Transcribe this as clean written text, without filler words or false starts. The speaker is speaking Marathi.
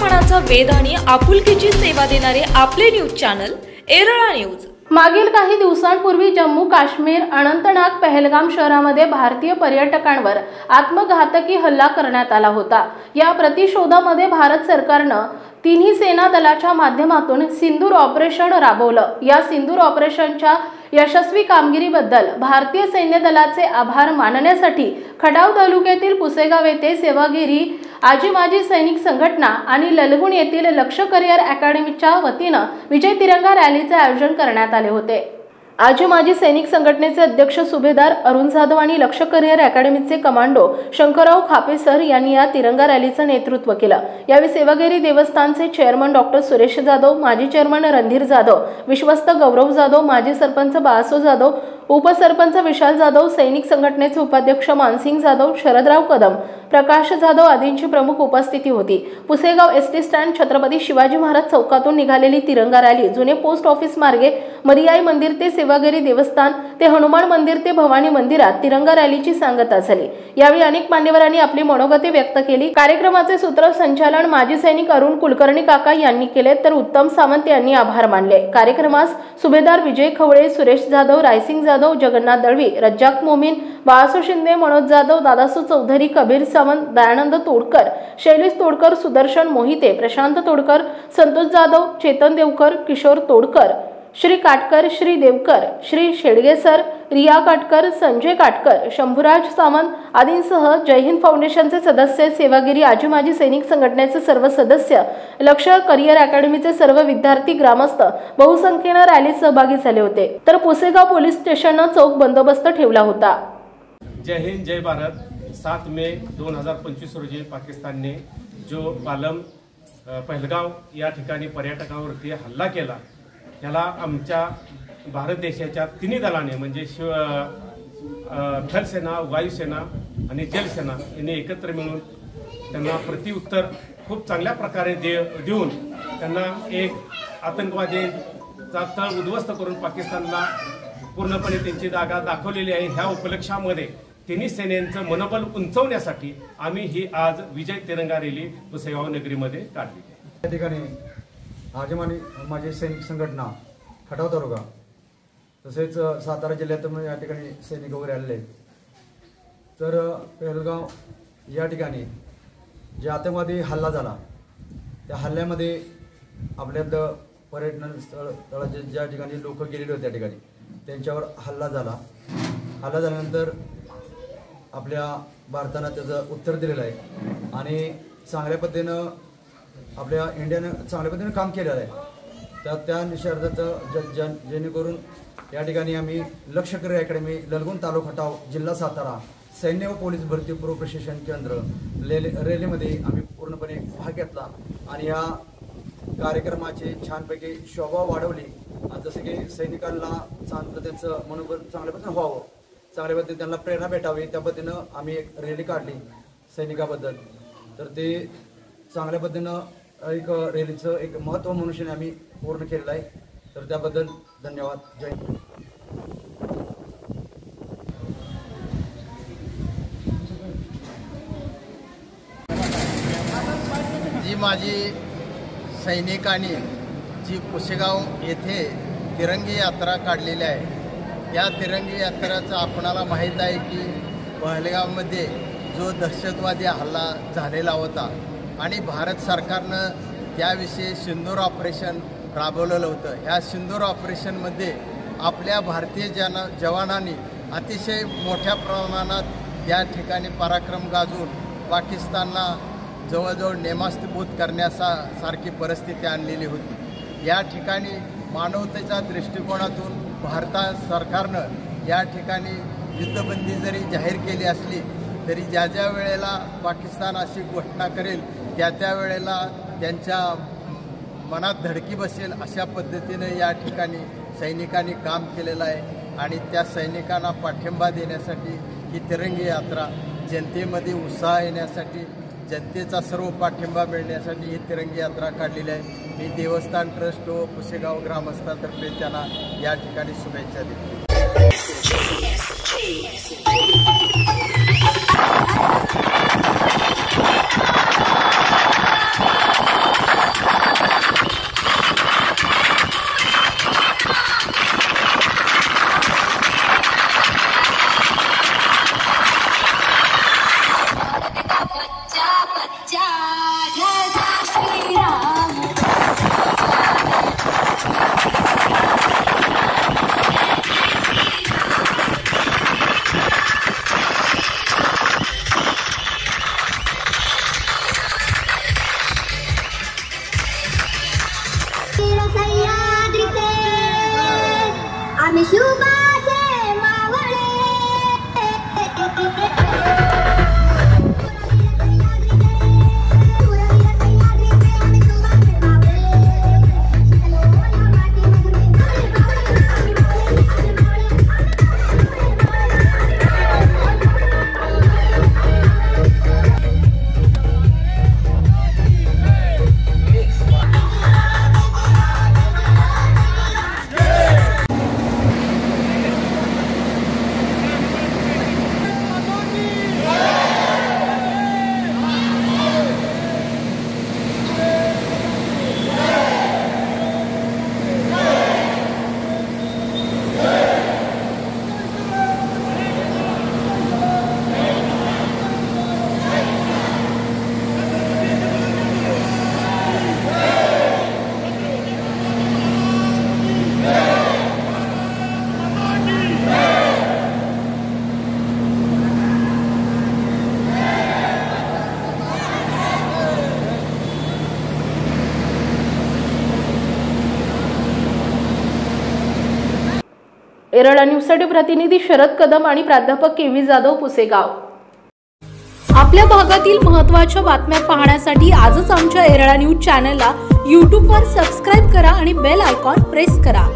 मनाचा वेध आणि आपुलकीची सेवा देणारे आपले न्यूज चॅनल एरळा न्यूज। मागील काही दिवसांपूर्वी जम्मू काश्मीर अनंतनाग पहलगाम शहरामध्ये भारतीय पर्यटकांवर आत्मघातकी हल्ला करण्यात आला होता। या प्रतिशोधामध्ये भारत सरकारने तिन्ही सेना दलाच्या माध्यमातून सिंदूर ऑपरेशन राबवलं। या सिंदूर ऑपरेशनच्या यशस्वी कामगिरीबद्दल भारतीय सैन्य दलाचे आभार मानण्यासाठी खटाव तालुक्यातील पुसेगाव येथे सेवागिरी आजी माजी सैनिक संघटना आणि ललगुण येथील लक्ष करिअर अकॅडमीच्या वतीने विजय तिरंगा रॅलीचे आयोजन करण्यात आले होते। आजी माजी सैनिक संघटनेचे अध्यक्ष सुभेदार अरुण जाधव आणि लक्ष करिअर अकॅडमीचे कमांडो शंकरराव खापे सर यांनी या तिरंगा रॅलीचे नेतृत्व केले। यावेळी सेवागिरी देवस्थानचे चेअरमन डॉक्टर सुरेश जाधव, माजी चेअरमन रणधीर जाधव, विश्वस्त गौरव जाधव, माजी सरपंच बाळासो जाधव, उपसरपंच विशाल जाधव, सैनिक संघटनेचे उपाध्यक्ष मानसिंग जाधव, शरदराव कदम, प्रकाश जाधव आदींची प्रमुख उपस्थिती होती। पुसेगाव एसटी स्टँड छत्रपती शिवाजी महाराज चौकातून निघालेली तिरंगा रॅली जुने पोस्ट ऑफिस मार्गे मरियाई मंदिर ते सेवागिरी देवस्थान ते हनुमान मंदिर ते भवानी मंदिरात तिरंगा रॅलीची सांगता झाली। यावेळी अनेक मान्यवरांनी आपली मनोगते व्यक्त केली। कार्यक्रमाचे सूत्रसंचालन माजी सैनिक अरुण कुलकर्णी काका यांनी केले, तर उत्तम सावंत यांनी आभार मानले। कार्यक्रमास सुभेदार विजय खवळे, सुरेश जाधव, रायसिंग जाधव, जगन्नाथ दळवी, रज्जाक मोमीन, बाळासो शिंदे, मनोज जाधव, दादासो चौधरी, कबीर सावंत, दयानंद तोडकर, शैलेश तोडकर, सुदर्शन मोहिते, प्रशांत तोडकर, संतोष जाधव, चेतन देवकर, किशोर तोडकर, श्री काटकर, श्री देवकर, श्री शेडगेसर, रिया काटकर, संजय काटकर, शंभूराज सावंत आदींसह जय हिंद फाउंडेशनचे सदस्य, सेवागिरी आजी माजी सैनिक संघटनेचे सर्व सदस्य, लक्ष करिअर अकॅडमीचे सर्व विद्यार्थी, ग्रामस्थ बहुसंख्येने रॅलीत सहभागी झाले होते। तर पुसेगाव पोलीस स्टेशनने चोख बंदोबस्त ठेवला होता। जय हिंद, जय भारत। 7 मे 2025 रोजी पाकिस्तानने जो पालम पहलगाव या ठिकाणी पर्यटकांवरती हल्ला केला, त्याला आमच्या भारत देशाच्या तिन्ही दलाने म्हणजे थलसेना, वायुसेना आणि जलसेना यांनी एकत्र मिळून त्यांना प्रत्युत्तर खूप चांगल्या प्रकारे देऊन त्यांना एक आतंकवादीचा तळ उद्ध्वस्त करून पाकिस्तानला पूर्णपणे त्यांची जागा दाखवलेली आहे। ह्या उपलक्षामध्ये तिन्ही सेनेचं मनोबल उंचवण्यासाठी आम्ही ही आज विजय तिरंगा रॅली पुसेगाव नगरीमध्ये काढली। या ठिकाणी आजी माजी सैनिक संघटना खटाव तालुका तसेच सातारा जिल्ह्यातून या ठिकाणी सैनिक वगैरे आलेले आहेत। तर पहलगाव या ठिकाणी जे आतंकवादी हल्ला झाला, त्या हल्ल्यामध्ये आपल्यातलं पर्यटन स्थळाचे ज्या ठिकाणी लोक गेलेले होते त्या ठिकाणी त्यांच्यावर हल्ला झाला। हल्ला झाल्यानंतर आपल्या भारतानं त्याचं उत्तर दिलेलं आहे आणि चांगल्या पद्धतीनं आपल्या इंडियानं चांगल्या पद्धतीनं काम केलेलं आहे। त्या निषेधार्थ जेणेकरून या ठिकाणी आम्ही लक्ष करिअर अकॅडमी, ललगुण तालुका खटाव, जिल्हा सातारा, सैन्य व पोलीस भरती पूर्व प्रशिक्षण केंद्र रॅलीमध्ये आम्ही पूर्णपणे भाग घेतला आणि या कार्यक्रमाची छानपैकी शोभा वाढवली। जसं की सैनिकांना त्यांचं मनोबल चांगल्या पद्धतीनं व्हावं, चांगल्या पद्धतीने त्यांना प्रेरणा भेटावी, त्या पद्धतीनं आम्ही एक रॅली काढली सैनिकाबद्दल। तर ते चांगल्या पद्धतीनं एक रॅलीचं एक महत्त्व मनुष्याने आम्ही पूर्ण केलेलं आहे। तर त्याबद्दल धन्यवाद। जय हिंद। जी माझी सैनिकांनी जी पुसेगाव येथे तिरंगी यात्रा काढलेली आहे, या तिरंगी यात्रेचं आपणाला माहीत आहे की पहलगाममध्ये जो दहशतवादी हल्ला झालेला होता आणि भारत सरकारनं त्याविषयी सिंदूर ऑपरेशन राबवलेलं होतं। ह्या सिंदूर ऑपरेशनमध्ये आपल्या भारतीय जवानांनी अतिशय मोठ्या प्रमाणात या ठिकाणी पराक्रम गाजवून पाकिस्तानला जवळजवळ नेमास्तभूत करण्यासारखी परिस्थिती आणलेली होती। या ठिकाणी मानवतेच्या दृष्टिकोनातून भारत सरकारनं या ठिकाणी युद्धबंदी जरी जाहीर केली असली तरी ज्या ज्या वेळेला पाकिस्तान अशी घोषणा करेल त्या वेळेला त्यांच्या मनात धडकी बसेल अशा पद्धतीने या ठिकाणी सैनिकांनी काम केलेलं आहे आणि त्या सैनिकांना पाठिंबा देण्यासाठी ही तिरंगी यात्रा, जनतेमध्ये उत्साह येण्यासाठी, जनतेचा सर्व पाठिंबा मिळण्यासाठी ही तिरंगी यात्रा काढलेली आहे। मी देवस्थान ट्रस्ट व पुसेगाव ग्रामस्थांतर्फे त्यांना या ठिकाणी शुभेच्छा देतो। एरळा न्यूजसाठी प्रतिनिधी शरद कदम आणि प्राध्यापक केवी जाधव, पुसेगाव। आपल्या भागातील महत्त्वाच्या बातम्या पाहण्यासाठी आजच आमच्या एरळा न्यूज चॅनलला यूट्यूबवर सबस्क्राईब करा आणि बेल आयकॉन प्रेस करा।